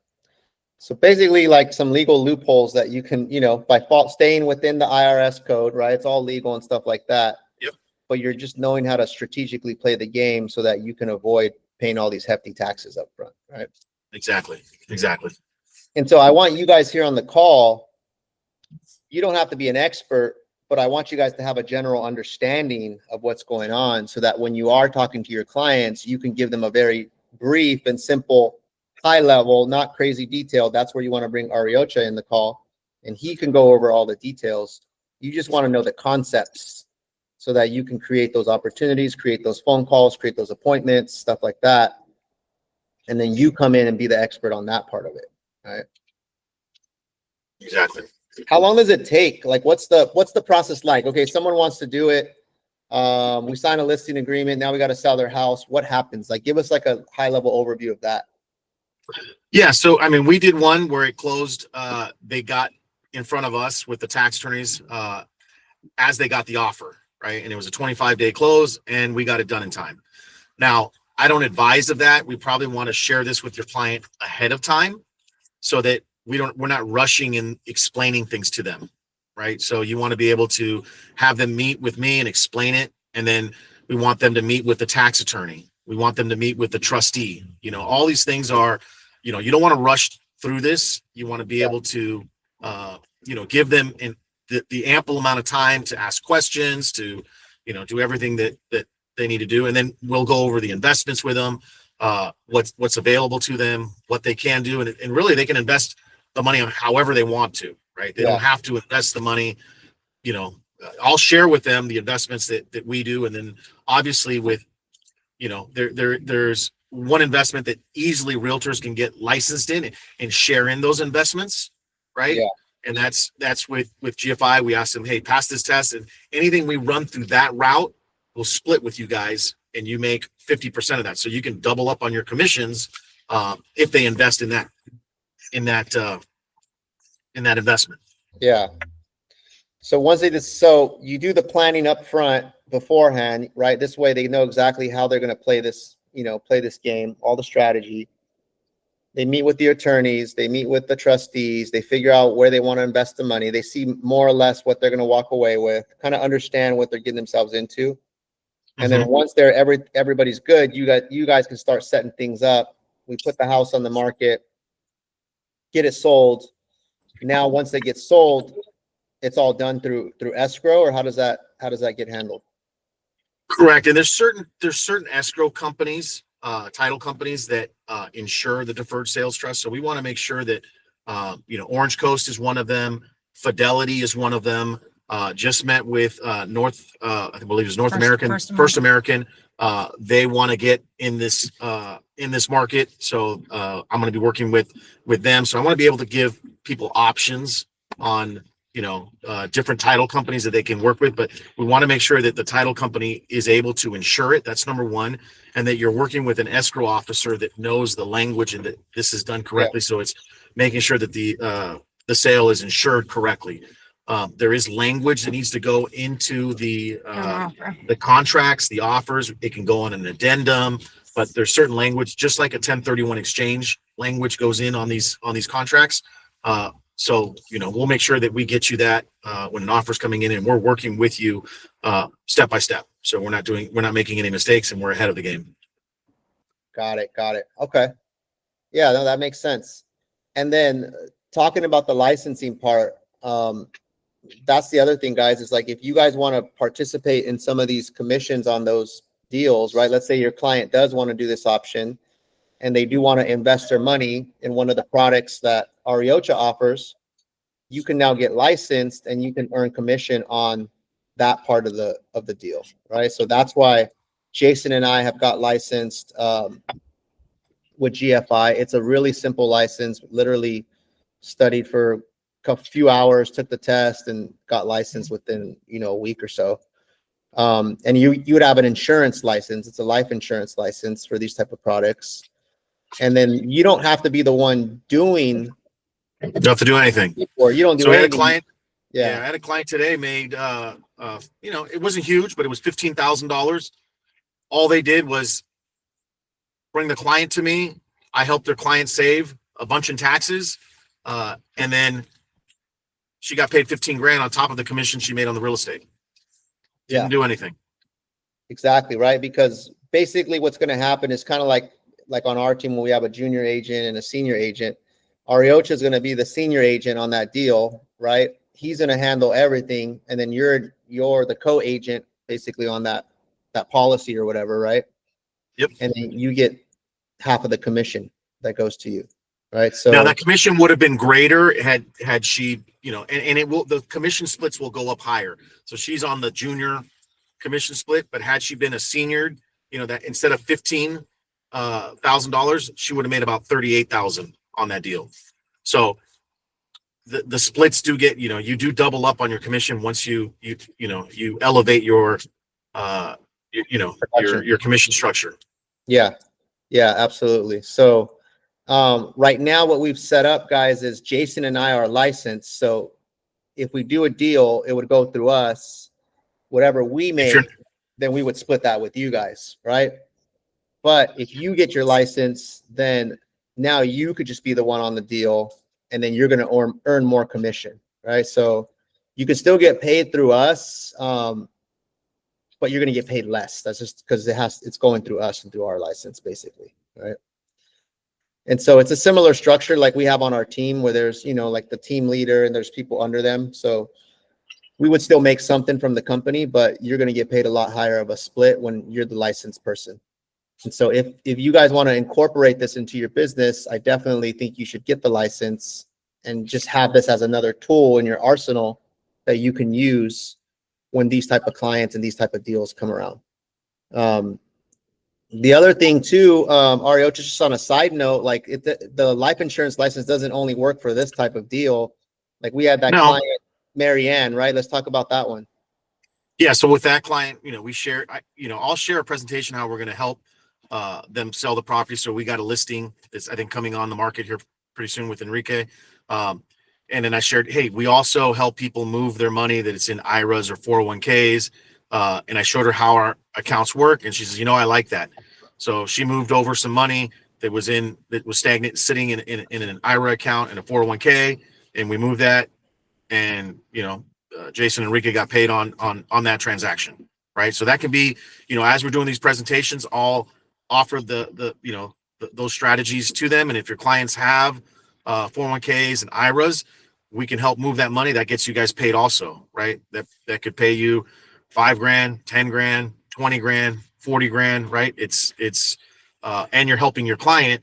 So basically, like, some legal loopholes that you can, by staying within the IRS code, right? It's all legal and stuff like that. Yep. But you're just knowing how to strategically play the game so that you can avoid paying all these hefty taxes up front, right? Exactly. And so I want you guys here on the call, you don't have to be an expert, but I want you guys to have a general understanding of what's going on, so that when you are talking to your clients, you can give them a very brief and simple, high level, not crazy detailed. That's where you want to bring Ariocha in the call, and he can go over all the details. You just want to know the concepts, so that you can create those opportunities, create those phone calls, create those appointments, stuff like that. And then you come in and be the expert on that part of it, right? Exactly. How long does it take? Like, what's the process like? Okay, someone wants to do it. We sign a listing agreement. Now we got to sell their house. What happens? Like, give us like a high level overview of that. Yeah. So, we did one where it closed. They got in front of us with the tax attorneys as they got the offer, right? And it was a 25-day close, and we got it done in time. Now, I don't advise of that. We probably want to share this with your client ahead of time so that we're not rushing and explaining things to them, right? So you want to be able to have them meet with me and explain it. And then we want them to meet with the tax attorney. We want them to meet with the trustee. You know, all these things are, you know, you don't want to rush through this. You want to be able to, you know, give them the ample amount of time to ask questions, to, you know, do everything that they need to do. And then we'll go over the investments with them, what's available to them, what they can do. And really they can invest the money on however they want to, right? They don't have to invest the money, you know. I'll share with them the investments that we do. And then obviously with, you know, there's one investment that easily realtors can get licensed in and share in those investments, right? Yeah. And that's with GFI. We ask them, hey, pass this test, and anything we run through that route, we'll split with you guys, and you make 50% of that. So you can double up on your commissions if they invest in that investment. Yeah. So once they just, so you do the planning up front beforehand, right? This way they know exactly how they're going to play this, you know, play this game, all the strategy. They meet with the attorneys, they meet with the trustees, they figure out where they want to invest the money. They see more or less what they're going to walk away with, kind of understand what they're getting themselves into. And then once everybody's good, you guys can start setting things up. We put the house on the market, get it sold. Now, once they get sold, it's all done through escrow, or how does that get handled? Correct. And there's certain escrow companies, title companies that insure the deferred sales trust. So we want to make sure that you know, Orange Coast is one of them, Fidelity is one of them. Just met with I believe it's First American. They want to get in this market. So I'm going to be working with them. So I want to be able to give people options on, you know, different title companies that they can work with, but we want to make sure that the title company is able to insure it. That's number one. And that you're working with an escrow officer that knows the language and that this is done correctly. So it's making sure that the sale is insured correctly. There is language that needs to go into the contracts, the offers. It can go on an addendum, but there's certain language, just like a 1031 exchange language goes in on these contracts. So, you know, we'll make sure that we get you that when an offer's coming in, and we're working with you step by step. So we're not making any mistakes, and we're ahead of the game. Got it. Okay. Yeah, no, that makes sense. And then talking about the licensing part, that's the other thing, guys, is like, if you guys want to participate in some of these commissions on those deals, right? Let's say your client does want to do this option and they do want to invest their money in one of the products that Ariocha offers, you can now get licensed and you can earn commission on that part of the deal, right? So that's why Jason and I have got licensed with GFI. It's a really simple license, literally studied for a few hours, took the test, and got licensed within, you know, a week or so. And you would have an insurance license. It's a life insurance license for these type of products. And then you don't have to be the one doing. You don't have to do anything. Or you don't do so anything. I had a client. Yeah, I had a client today made you know, it wasn't huge, but it was $15,000. All they did was bring the client to me. I helped their client save a bunch in taxes. And then she got paid 15 grand on top of the commission she made on the real estate. Didn't do anything. Exactly, right? Because basically what's going to happen is kind of like on our team when we have a junior agent and a senior agent. Ariocha is going to be the senior agent on that deal, right? He's going to handle everything, and then you're the co-agent basically on that policy or whatever, right? Yep. And then you get half of the commission that goes to you, right? So now that commission would have been greater had she, you know, and it will, the commission splits will go up higher. So she's on the junior commission split, but had she been a senior, you know, that instead of $15,000, she would have made about 38,000 on that deal. So the splits do get, you know, you do double up on your commission once you elevate your your commission structure. Yeah, absolutely. So right now what we've set up, guys, is Jason and I are licensed. So if we do a deal, it would go through us. Whatever we make, then we would split that with you guys, right? But if you get your license, then now you could just be the one on the deal, and then you're going to earn more commission, right? So you can still get paid through us, but you're going to get paid less. That's just because it's going through us and through our license, basically, right? And so it's a similar structure like we have on our team, where there's, like the team leader and there's people under them. So we would still make something from the company, but you're going to get paid a lot higher of a split when you're the licensed person. And so if you guys want to incorporate this into your business, I definitely think you should get the license and just have this as another tool in your arsenal that you can use when these type of clients and these type of deals come around. The other thing too, Ario, just on a side note, like the life insurance license doesn't only work for this type of deal. Like we had that client, Marianne, right? Let's talk about that one. Yeah. So with that client, we share, I'll share a presentation how we're going to help them sell the property. So we got a listing that's, I think, coming on the market here pretty soon with Enrique. And then I shared, hey, we also help people move their money that it's in IRAs or 401ks. And I showed her how our accounts work. And she says, I like that. So she moved over some money that was stagnant, sitting in an IRA account and a 401k. And we moved that. And, Jason and Enrique got paid on that transaction. Right. So that can be, as we're doing these presentations, I'll offer those strategies to them. And if your clients have 401ks and IRAs, we can help move that money. That gets you guys paid also, right? That could pay you $5,000, $10,000, $20,000, $40,000, right? It's and you're helping your client,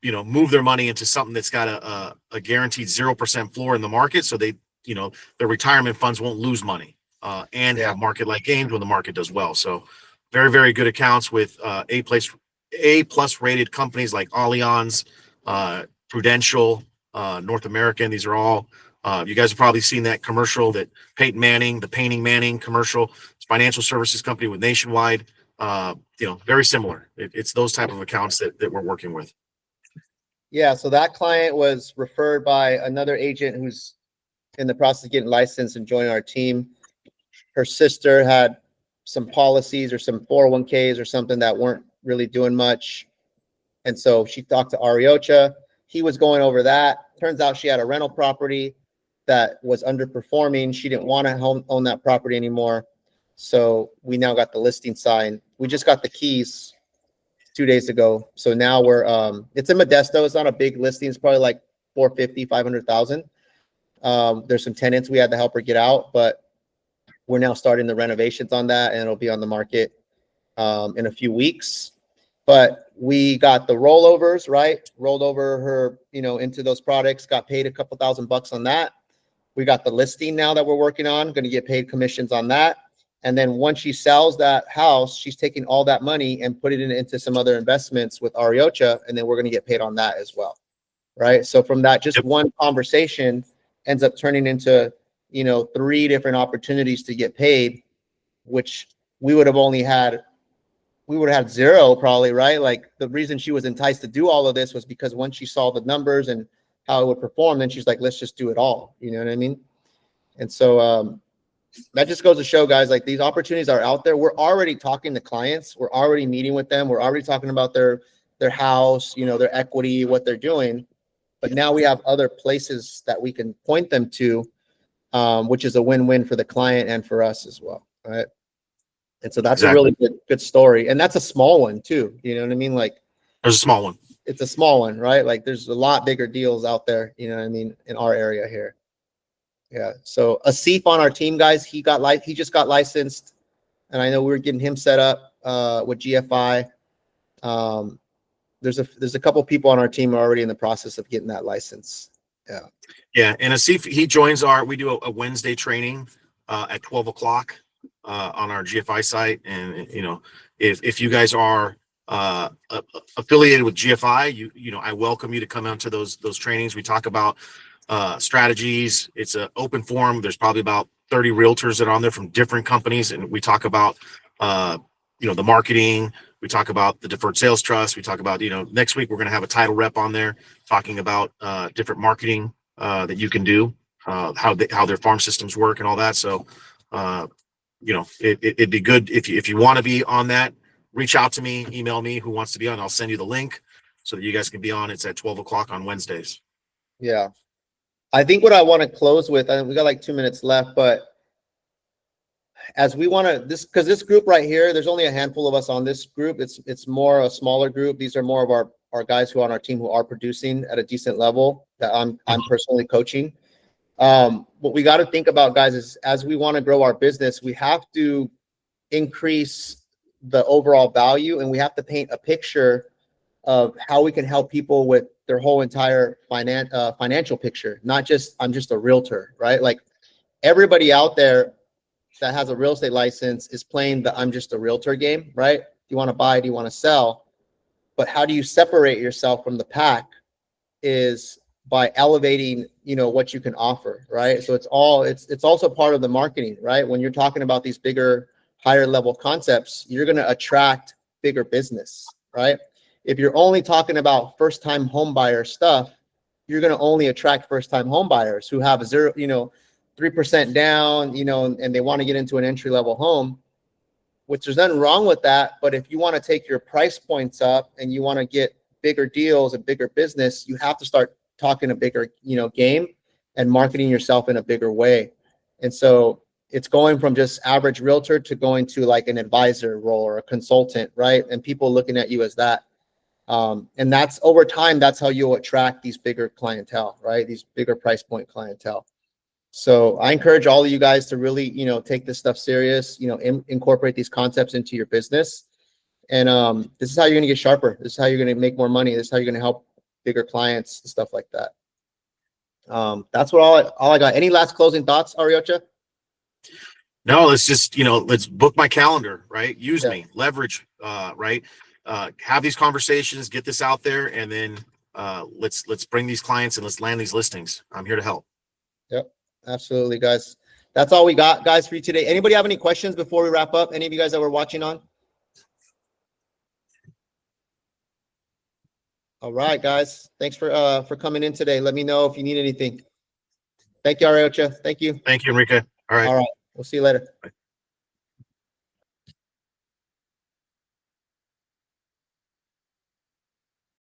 move their money into something that's got a guaranteed 0% floor in the market. So they, their retirement funds won't lose money and have market-like gains when the market does well. So very, very good accounts with A+ rated companies like Allianz, Prudential, North American. These are all, you guys have probably seen that commercial that Peyton Manning, the Painting Manning commercial. It's a financial services company with Nationwide, very similar. It's those type of accounts that we're working with. Yeah. So that client was referred by another agent who's in the process of getting licensed and joining our team. Her sister had some policies or some 401ks or something that weren't really doing much. And so she talked to Ariocha. He was going over that. Turns out she had a rental property that was underperforming. She didn't want to own that property anymore. So we now got the listing signed. We just got the keys 2 days ago. So now we're, it's in Modesto. It's not a big listing. It's probably like 450, 500,000. There's some tenants we had to help her get out, but we're now starting the renovations on that, and it'll be on the market in a few weeks. But we got the rollovers, right? Rolled over her, into those products, got paid a couple $1,000 on that. We got the listing now that we're working on, going to get paid commissions on that. And then once she sells that house, she's taking all that money and putting it into some other investments with Ariocha, and then we're going to get paid on that as well, right? So from that, just one conversation ends up turning into, 3 different opportunities to get paid, which we would have had 0 probably, right? Like the reason she was enticed to do all of this was because once she saw the numbers and how it would perform, then she's like, let's just do it all. You know what I mean? And so that just goes to show, guys, like these opportunities are out there. We're already talking to clients. We're already meeting with them. We're already talking about their house, their equity, what they're doing. But now we have other places that we can point them to, which is a win-win for the client and for us as well, right? And so that's a really good story. And that's a small one too. You know what I mean? Like there's a small one. It's a small one, right? Like there's a lot bigger deals out there, you know what I mean, in our area here. Yeah. So Asif on our team, guys, he just got licensed, and I know we were getting him set up with GFI. There's a couple people on our team who are already in the process of getting that license. Yeah. Yeah. And Asif, he joins we do a Wednesday training at 12 o'clock on our GFI site. And, if you guys are affiliated with GFI, I welcome you to come out to those trainings. We talk about strategies. It's an open forum. There's probably about 30 realtors that are on there from different companies. And we talk about, the marketing. We talk about the deferred sales trust. We talk about, next week we're going to have a title rep on there talking about different marketing that you can do, how their farm systems work and all that. So, it'd be good if you want to be on that. reach out to me, email me who wants to be on. I'll send you the link so that you guys can be on. It's at 12 o'clock on Wednesdays. Yeah. I think what I want to close with, and we got like 2 minutes left, but as we want to, because this group right here, there's only a handful of us on this group. It's more a smaller group. These are more of our guys who are on our team who are producing at a decent level that I'm personally coaching. What we got to think about, guys, is as we want to grow our business, we have to increase the overall value, and we have to paint a picture of how we can help people with their whole entire financial picture, not just I'm just a realtor, right? Like everybody out there that has a real estate license is playing the I'm just a realtor game, right? Do you want to buy? Do you want to sell? But how do you separate yourself from the pack is by elevating, what you can offer, right? So it's also part of the marketing, right? When you're talking about these bigger, higher level concepts, you're going to attract bigger business, right? If you're only talking about first time home buyer stuff, you're going to only attract first time home buyers who have 3% down, and they want to get into an entry level home, which there's nothing wrong with that. But if you want to take your price points up and you want to get bigger deals and bigger business, you have to start talking a bigger, game and marketing yourself in a bigger way. And so it's going from just average realtor to going to like an advisor role or a consultant, right? And people looking at you as that. And that's over time, that's how you'll attract these bigger clientele, right? These bigger price point clientele. So I encourage all of you guys to really, take this stuff serious, incorporate these concepts into your business. And this is how you're going to get sharper. This is how you're going to make more money. This is how you're going to help bigger clients and stuff like that. That's what all I got. Any last closing thoughts, Ariocha? No, let's just, let's book my calendar, right? Use me, leverage, right? Have these conversations, get this out there, and then let's bring these clients and let's land these listings. I'm here to help. Yep, absolutely, guys. That's all we got, guys, for you today. Anybody have any questions before we wrap up? Any of you guys that were watching on? All right, guys. Thanks for coming in today. Let me know if you need anything. Thank you, Ariocha. Thank you. Thank you, Enrique. All right. All right. We'll see you later. Bye.